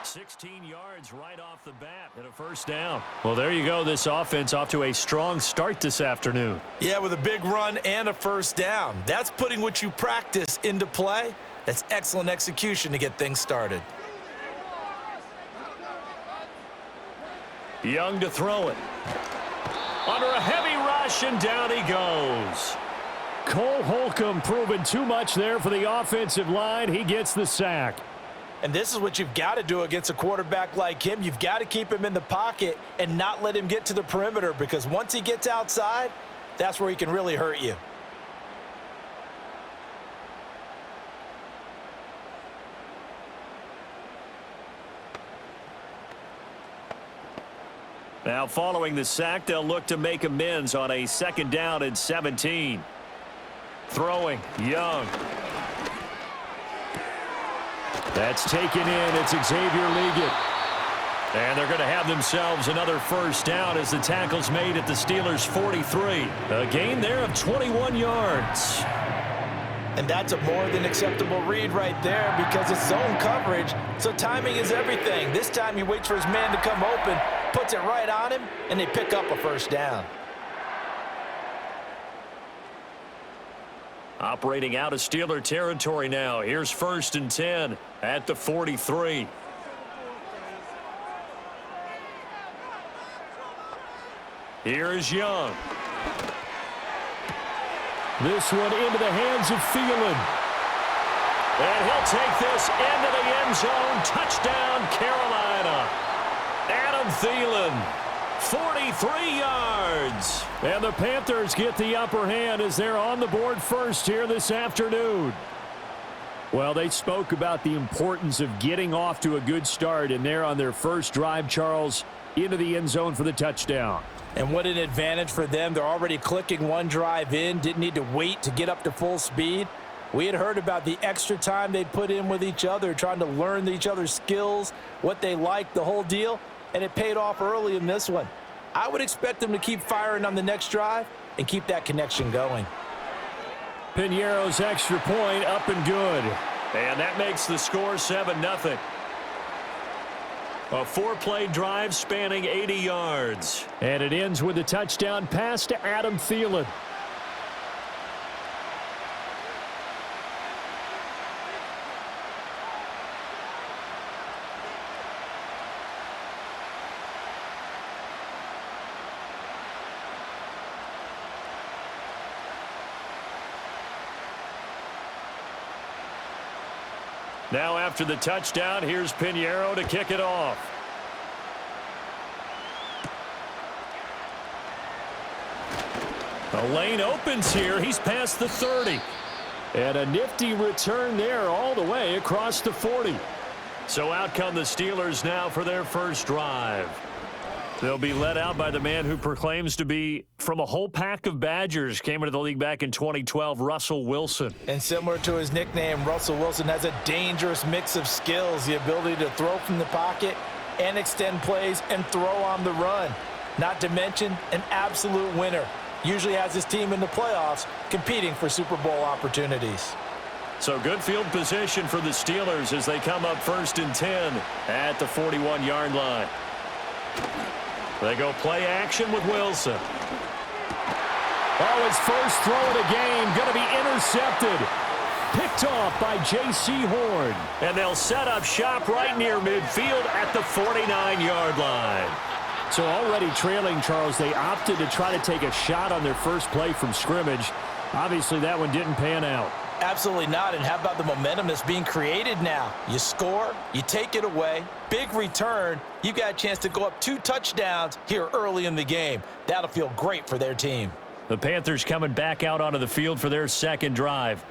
16 yards right off the bat and a first down. Well, there you go. This offense off to a strong start this afternoon. Yeah, with a big run and a first down. That's putting what you practice into play. That's excellent execution to get things started. Young to throw it. Under a heavy rush, and down he goes. Cole Holcomb proving too much there for the offensive line. He gets the sack. And this is what you've got to do against a quarterback like him. You've got to keep him in the pocket and not let him get to the perimeter, because once he gets outside, that's where he can really hurt you. Now following the sack, they'll look to make amends on a 2nd down and 17. Throwing, Young. That's taken in. It's Xavier Leggett. And they're going to have themselves another first down as the tackle's made at the Steelers' 43. A gain there of 21 yards. And that's a more than acceptable read right there, because it's zone coverage, so timing is everything. This time he waits for his man to come open, puts it right on him, and they pick up a first down. Operating out of Steeler territory now. Here's 1st and 10 at the 43. Here's Young. This one into the hands of Thielen. And he'll take this into the end zone. Touchdown, Carolina. Adam Thielen. 43 yards. And the Panthers get the upper hand as they're on the board first here this afternoon. Well, they spoke about the importance of getting off to a good start, and they're on their first drive, Charles, into the end zone for the touchdown. And what an advantage for them. They're already clicking one drive in, didn't need to wait to get up to full speed. We had heard about the extra time they'd put in with each other, trying to learn each other's skills, what they liked, the whole deal. And it paid off early in this one. I would expect them to keep firing on the next drive and keep that connection going. Piñeiro's extra point up and good. And that makes the score 7-0. A 4-play drive spanning 80 yards. And it ends with a touchdown pass to Adam Thielen. Now after the touchdown, here's Piñeiro to kick it off. The lane opens here. He's past the 30. And a nifty return there all the way across the 40. So out come the Steelers now for their first drive. They'll be led out by the man who proclaims to be from a whole pack of Badgers. Came into the league back in 2012, Russell Wilson. And similar to his nickname, Russell Wilson has a dangerous mix of skills. The ability to throw from the pocket and extend plays and throw on the run. Not to mention an absolute winner. Usually has his team in the playoffs competing for Super Bowl opportunities. So good field position for the Steelers as they come up 1st and 10 at the 41-yard line. They go play action with Wilson. Oh, his first throw of the game going to be intercepted. Picked off by J.C. Horn. And they'll set up shop right near midfield at the 49-yard line. So already trailing, Charles, they opted to try to take a shot on their first play from scrimmage. Obviously, that one didn't pan out. Absolutely not. And how about the momentum that's being created now? You score, you take it away, big return. You got a chance to go up 2 touchdowns here early in the game. That'll feel great for their team. The Panthers coming back out onto the field for their second drive.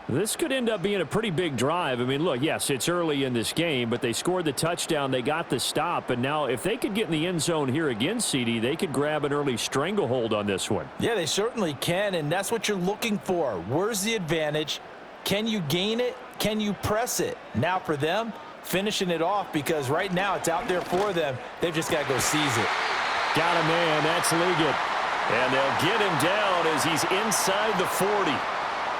This could end up being a pretty big drive. I mean, look, yes, it's early in this game, but they scored the touchdown. They got the stop. And now if they could get in the end zone here again, CD, they could grab an early stranglehold on this one. Yeah, they certainly can, and that's what you're looking for. Where's the advantage? Can you gain it? Can you press it? Now for them, finishing it off, because right now it's out there for them. They've just got to go seize it. Got a man. That's Leggett. And they'll get him down as he's inside the 40.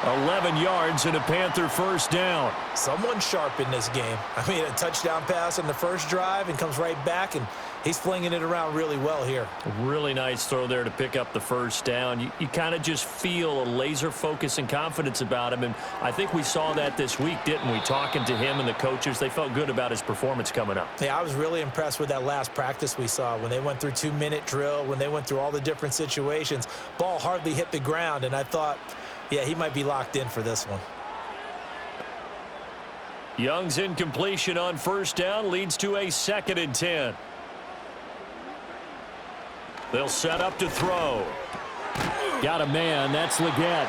11 yards and a Panther first down. Someone sharp in this game. I mean, a touchdown pass on the first drive and comes right back, and he's flinging it around really well here. Really nice throw there to pick up the first down. You kind of just feel a laser focus and confidence about him, and I think we saw that this week, didn't we? Talking to him and the coaches, they felt good about his performance coming up. Yeah, I was really impressed with that last practice we saw when they went through 2-minute drill, when they went through all the different situations. Ball hardly hit the ground, and I thought, yeah, he might be locked in for this one. Young's incompletion on first down leads to a 2nd and 10. They'll set up to throw. Got a man. That's Leggett.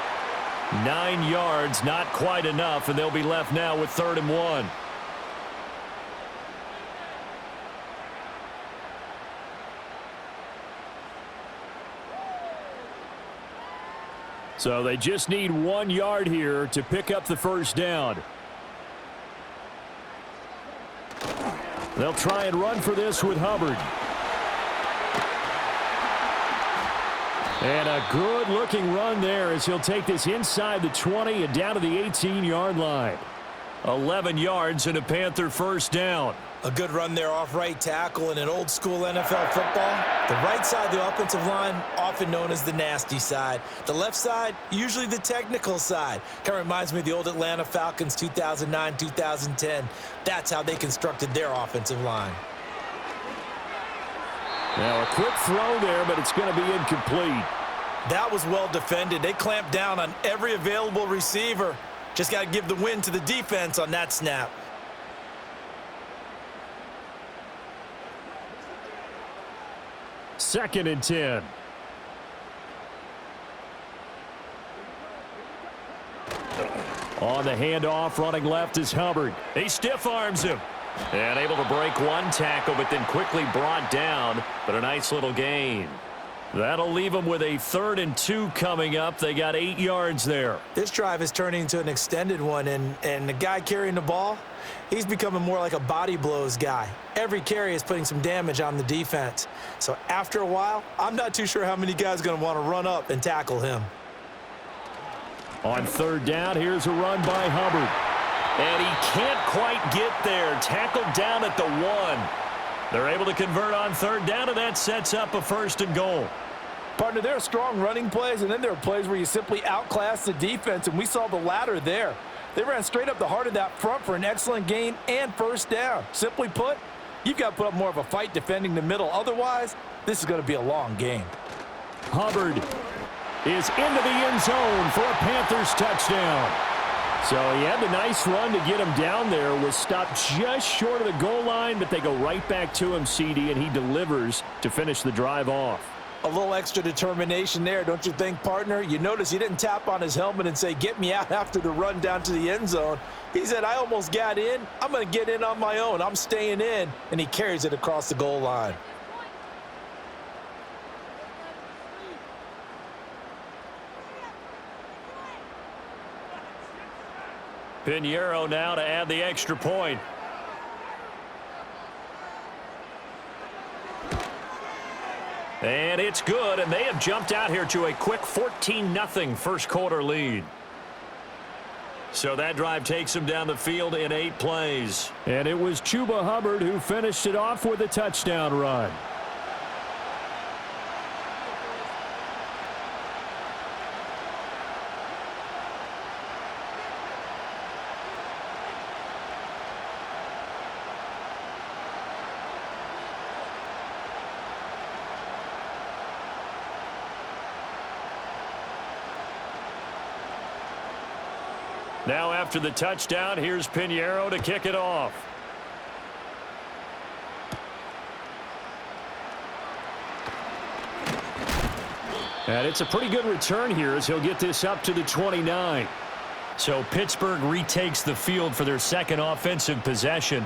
9 yards, not quite enough, and they'll be left now with 3rd and 1. So they just need 1 yard here to pick up the first down. They'll try and run for this with Hubbard. And a good-looking run there as he'll take this inside the 20 and down to the 18-yard line. 11 yards and a Panther first down. A good run there off right tackle in an old-school NFL football. The right side of the offensive line, often known as the nasty side. The left side, usually the technical side. Kind of reminds me of the old Atlanta Falcons 2009-2010. That's how they constructed their offensive line. Now a quick throw there, but it's going to be incomplete. That was well defended. They clamped down on every available receiver. Just got to give the win to the defense on that snap. Second and 10. On the handoff, running left is Hubbard. He stiff arms him. And able to break one tackle, but then quickly brought down. But a nice little gain. That'll leave them with a 3rd and 2 coming up. They got 8 yards there. This drive is turning into an extended one, and the guy carrying the ball, he's becoming more like a body blows guy. Every carry is putting some damage on the defense. So after a while, I'm not too sure how many guys are going to want to run up and tackle him. On 3rd down, here's a run by Hubbard. And he can't quite get there. Tackled down at the 1. They're able to convert on 3rd down, and that sets up a 1st and goal. Partner, there are strong running plays, and then there are plays where you simply outclass the defense, and we saw the latter there. They ran straight up the heart of that front for an excellent gain and 1st down. Simply put, you've got to put up more of a fight defending the middle. Otherwise, this is going to be a long game. Hubbard is into the end zone for a Panthers touchdown. So he had the nice run to get him down there, was stopped just short of the goal line, but they go right back to him, CD, and he delivers to finish the drive off. A little extra determination there, don't you think, partner? You notice he didn't tap on his helmet and say, get me out after the run down to the end zone. He said, I almost got in. I'm going to get in on my own. I'm staying in. And he carries it across the goal line. Pinheiro now to add the extra point. And it's good, and they have jumped out here to a quick 14-0 first quarter lead. So that drive takes him down the field in 8 plays. And it was Chuba Hubbard who finished it off with a touchdown run. Now after the touchdown, here's Pinheiro to kick it off. And it's a pretty good return here as he'll get this up to the 29. So Pittsburgh retakes the field for their second offensive possession.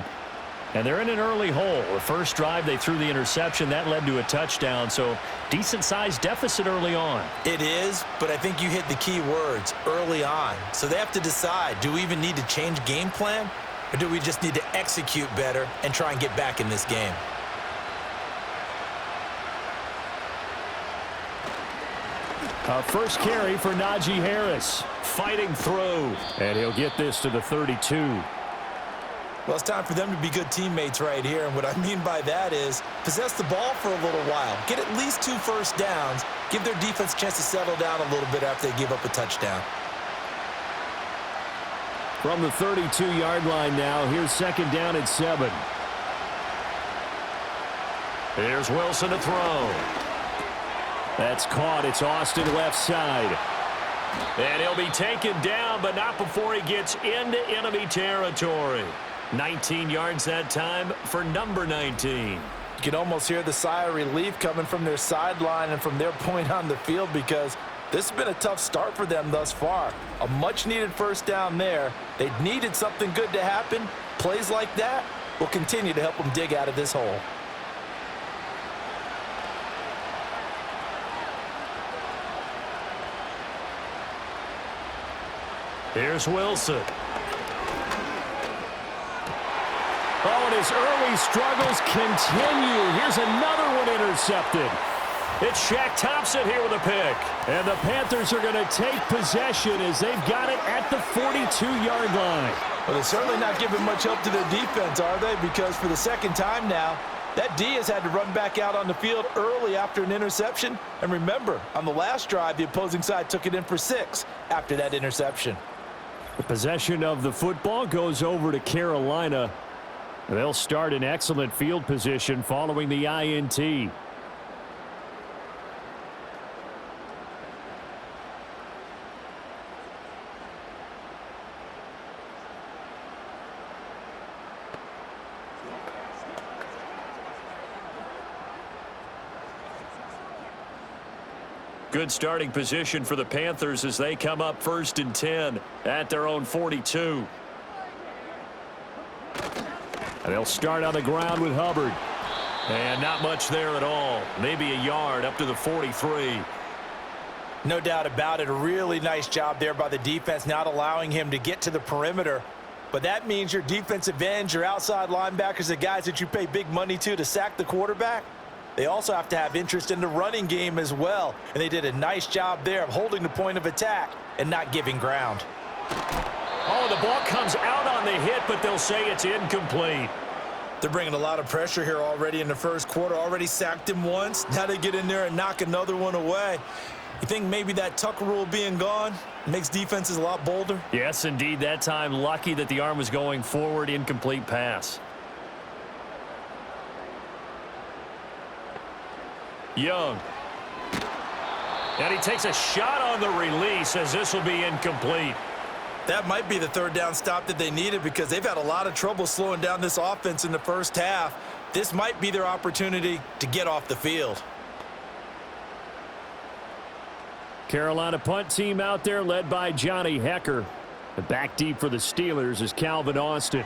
And they're in an early hole. The first drive, they threw the interception. That led to a touchdown. So decent-sized deficit early on. It is, but I think you hit the key words, early on. So they have to decide, do we even need to change game plan? Or do we just need to execute better and try and get back in this game? A first carry for Najee Harris. Fighting through. And he'll get this to the 32. Well, it's time for them to be good teammates right here. And what I mean by that is possess the ball for a little while. Get at least 2 first downs. Give their defense a chance to settle down a little bit after they give up a touchdown. From the 32-yard line now, here's second down at 7. Here's Wilson to throw. That's caught. It's Austin left side. And he'll be taken down, but not before he gets into enemy territory. 19 yards that time for number 19. You can almost hear the sigh of relief coming from their sideline and from their point on the field, because this has been a tough start for them thus far. A much-needed first down there. They needed something good to happen. Plays like that will continue to help them dig out of this hole. Here's Wilson. Oh, and his early struggles continue. Here's another one intercepted. It's Shaq Thompson here with a pick. And the Panthers are going to take possession as they've got it at the 42-yard line. Well, they're certainly not giving much help to their defense, are they? Because for the second time now, that D has had to run back out on the field early after an interception. And remember, on the last drive, the opposing side took it in for 6 after that interception. The possession of the football goes over to Carolina. They'll start in excellent field position following the INT. Good starting position for the Panthers as they come up 1st and 10 at their own 42. And they'll start on the ground with Hubbard. And not much there at all. Maybe a yard up to the 43. No doubt about it. A really nice job there by the defense, not allowing him to get to the perimeter. But that means your defensive ends, your outside linebackers, the guys that you pay big money to sack the quarterback, they also have to have interest in the running game as well. And they did a nice job there of holding the point of attack and not giving ground. Oh, the ball comes out on the hit, but they'll say it's incomplete. They're bringing a lot of pressure here already in the first quarter. Already sacked him once. Now they get in there and knock another one away. You think maybe that Tucker rule being gone makes defenses a lot bolder? Yes, indeed. That time, lucky that the arm was going forward. Incomplete pass. Young. And he takes a shot on the release as this will be incomplete. That might be the third down stop that they needed, because they've had a lot of trouble slowing down this offense in the first half. This might be their opportunity to get off the field. Carolina punt team out there led by Johnny Hecker. The back deep for the Steelers is Calvin Austin.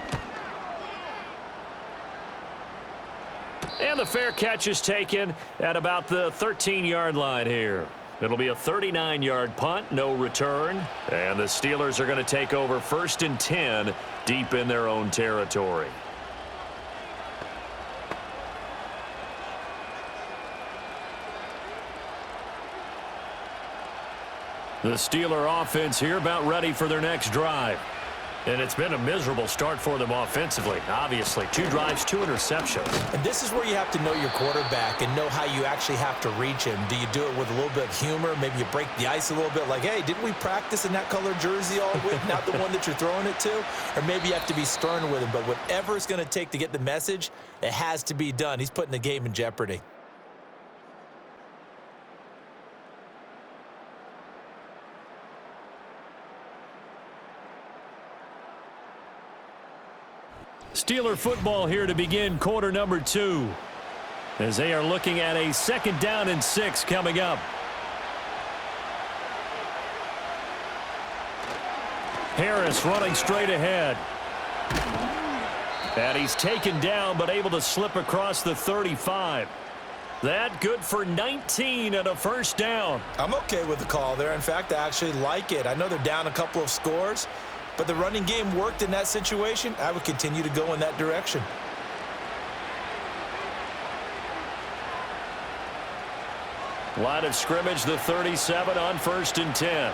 And the fair catch is taken at about the 13-yard line here. It'll be a 39-yard punt, no return. And the Steelers are going to take over 1st and 10 deep in their own territory. The Steeler offense here about ready for their next drive. And it's been a miserable start for them offensively. Obviously, 2 drives, 2 interceptions. And this is where you have to know your quarterback and know how you actually have to reach him. Do you do it with a little bit of humor? Maybe you break the ice a little bit, like, hey, didn't we practice in that color jersey all week? Not the one that you're throwing it to? Or maybe you have to be stern with him. But whatever it's going to take to get the message, it has to be done. He's putting the game in jeopardy. Steeler football here to begin quarter number 2, as they are looking at a 2nd down and 6 coming up. Harris running straight ahead. And he's taken down but able to slip across the 35. That good for 19 and a first down. I'm okay with the call there. In fact, I actually like it. I know they're down a couple of scores, but the running game worked in that situation. I would continue to go in that direction. Line of scrimmage, the 37 on 1st and 10.